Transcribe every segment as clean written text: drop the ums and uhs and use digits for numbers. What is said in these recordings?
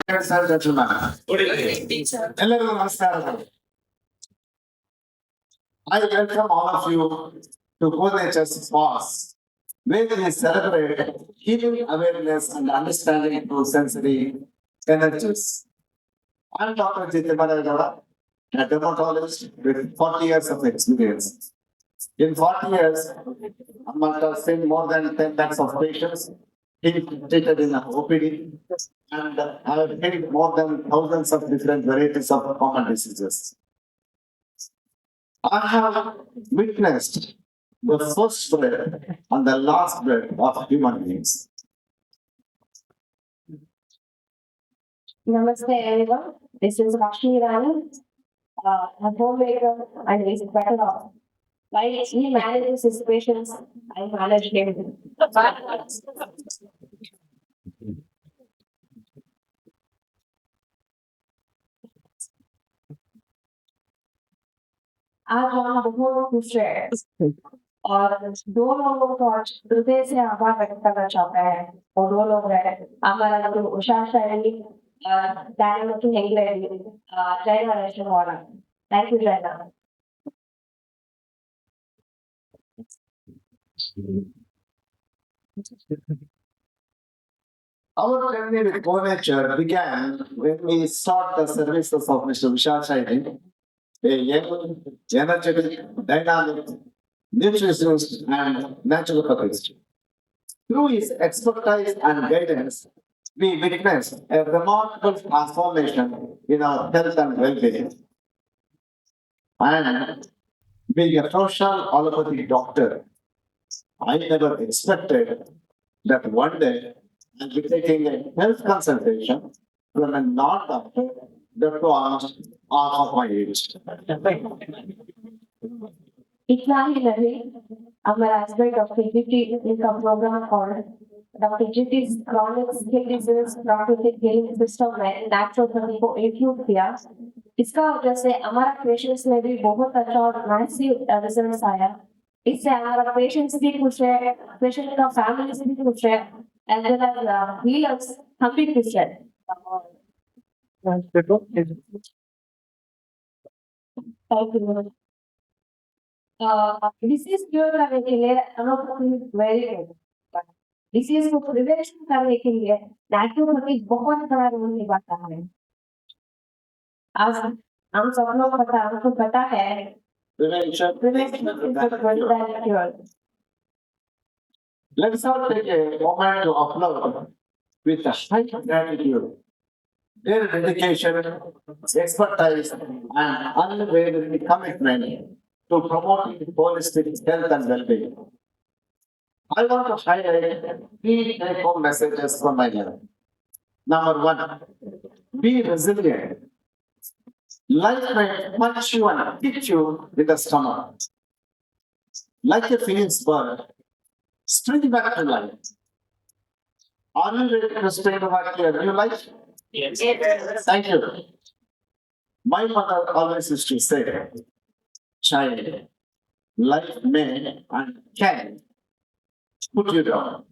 Ladies and gentlemen, ಎಲ್ಲರಿಗೂ ನಮಸ್ಕಾರಗಳು. I welcome all of you to Co-Nature's Pause, where we celebrate healing awareness and understanding through sensory energies. I'm Dr. Jitendra, a dermatologist with 40 years of experience. In 40 years, I must have seen more than 10 lakhs of patients treated in OPD, and I have treated more than thousands of different varieties of common diseases. I have witnessed the first breath and the last breath of human beings. Namaste everyone. This is Rashmi Rani, a homemaker and is better off. While he manages his patients, I manage him. आज हम बहुत खुश हैं और दो लोगों को आज हृदय से आभार व्यक्त करना चाहता है और दो लोग हैं हमारा जो उषा शैली डायनामिक हेंगलेडी जय नरेशन वाला थैंक यू जय नाम Our journey with Co-Nature began when we sought the services of Mr. Vishal Shaidi, a young, energetic, dynamic, nutritionist and naturopathist. Through his expertise and guidance, we witnessed a remarkable transformation in our health and well-being. And being a social allopathy doctor, I never expected that one day I'll be taking a health consultation from a non-doctor that was half of my age. इतना ही नहीं हमारा husband doctor GT इनका programme और doctor GT chronic skin disease प्राकृतिक healing system में naturopathy को include किया इसका वजह से हमारा पेशेंट्स में भी बहुत अच्छा और मैसिव रिजल्ट्स आया इससे हमारा पेशेंट्स भी खुश है पेशेंट का फैमिली भी खुश है एज वेल एज हीलर्स हम भी खुश है डिसीज क्योर करने के लिए एलोपैथी वेरी गुड डिसीज को प्रिवेंशन करने के लिए नेचुरोपैथी बहुत बड़ा रोल निभाता है आज हम सब लोग हमको पता है Prevention. prevention is better than cure. Let's all take a moment to applaud with a high gratitude their dedication, expertise, and unwavering commitment to promoting holistic health and well-being. I want to highlight three take-home messages from my life. Number one, be resilient. Life may punch you and hit you with the stomach. Like a phoenix bird, spring back to life. Are you ready to spring back to your new life? Yes. Thank you. My mother always used to say, child, life may and can put you down,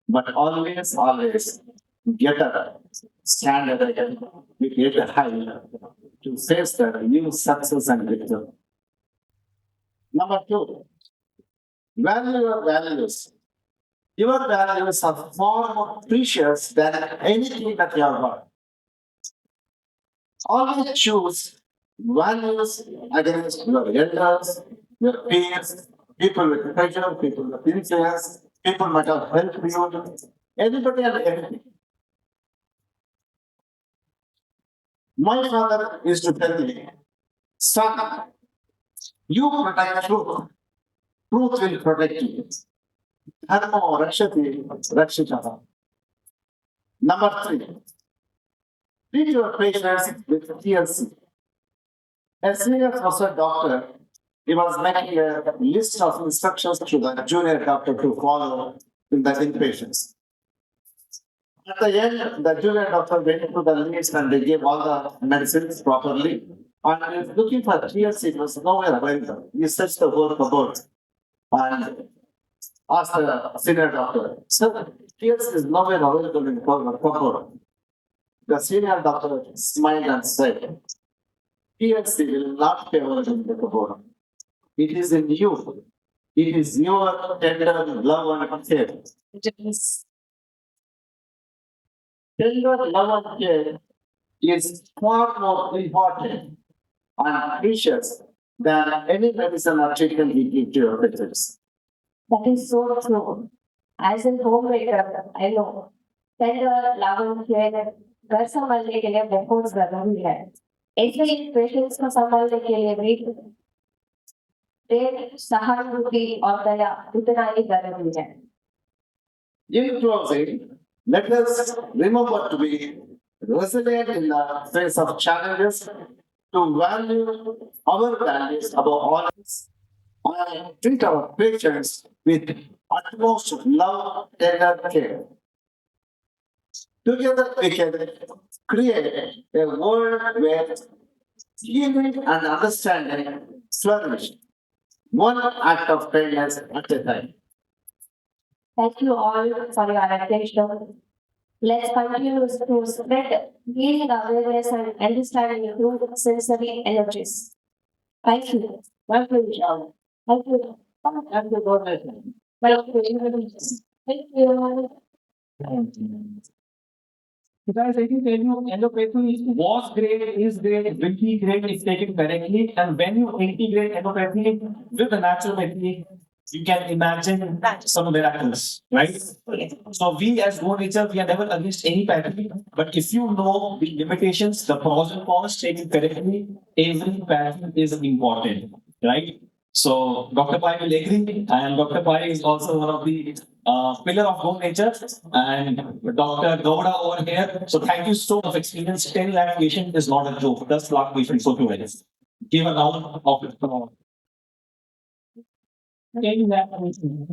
but always get up, stand up again, get high to face the new success and victory. Number two, value your values. Your values are far more precious than anything that you have got. Always choose values against your elders, your peers, people with pressure, people with influence, people might have helped you, anybody and anything. My father used to tell me, son, you protect truth. Truth will protect you. Dharma rakshati rakshitah. Number three, treat your patients with TLC. As senior first doctor, he was making a list of instructions to the junior doctor to follow in the inpatients. At the end, the junior doctor went to the list and they gave all the medicines properly. and is looking for TLC. It was nowhere available. He searched the whole cupboard and asked the senior doctor, "Sir, TLC is nowhere available in the cupboard." The senior doctor smiled and said, "TLC will not be available in the cupboard. It is in you. It is your tender love and care." It is tender love and care is far more important and precious than any medicine or treatment we give to your patients. That is so true. As a homemaker, I know tender love and care घर संभालने के लिए बहुत जरूरी है. ऐसे ही patients को संभालने के लिए भी प्रेम, सहानुभूति और दया उतना ही जरूरी है. In closing, let us remember to be resilient in the face of challenges, to value our values above all else, and treat our patients with utmost love, tender care. Together we can create a world where healing and understanding flourish, one act of kindness at a time. Thank you all for your attention. Let's continue to spread healing awareness and understanding through sensory energies. Thank you. Thank you, Vishal. Thank you. Thank you, donation. Thank you. Thank you. Guys, I can tell you, allopathy was great, is great, will be great if taken correctly. And when you integrate allopathy with the naturopathy, you can imagine some miracles, right? So we as Go Nature, we are never against any pathy, but if you know the limitations, the pros and cons taken correctly, every pathy is important, right? So Dr. Pai will agree, and Dr. Pai is also one of the pillar of Go Nature, and Dr. Gowda over here. So thank you so much. Experience 10 lakh patient is not a joke. 10 lakh patient so to it. Give a round of applause. 10 lakh patient.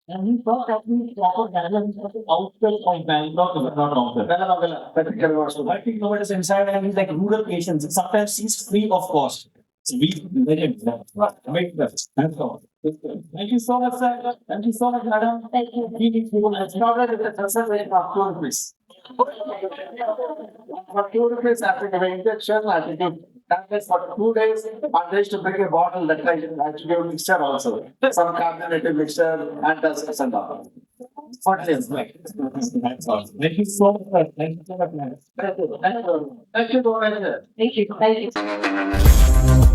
And we thought that we proper balance of the outskirts of Bangalore, not Bangalore. So 30 kilometers inside, and he's like rural patients. Sometimes he's free of cost. So we that's all. Thank you so much, sir. Thank you so much, madam. Thank you. I started with the consultation of 2 rupees. For 2 rupees, after giving injection, I had to give tablets for 2 days, and I used to bring a bottle that I had to give mixture also. Some carbonated mixture, antacids and all. What is That's all. Thank you so much, sir. Thank you so much, madam. Thank you. Thank you. Thank you, Governor. Thank you. Thank you.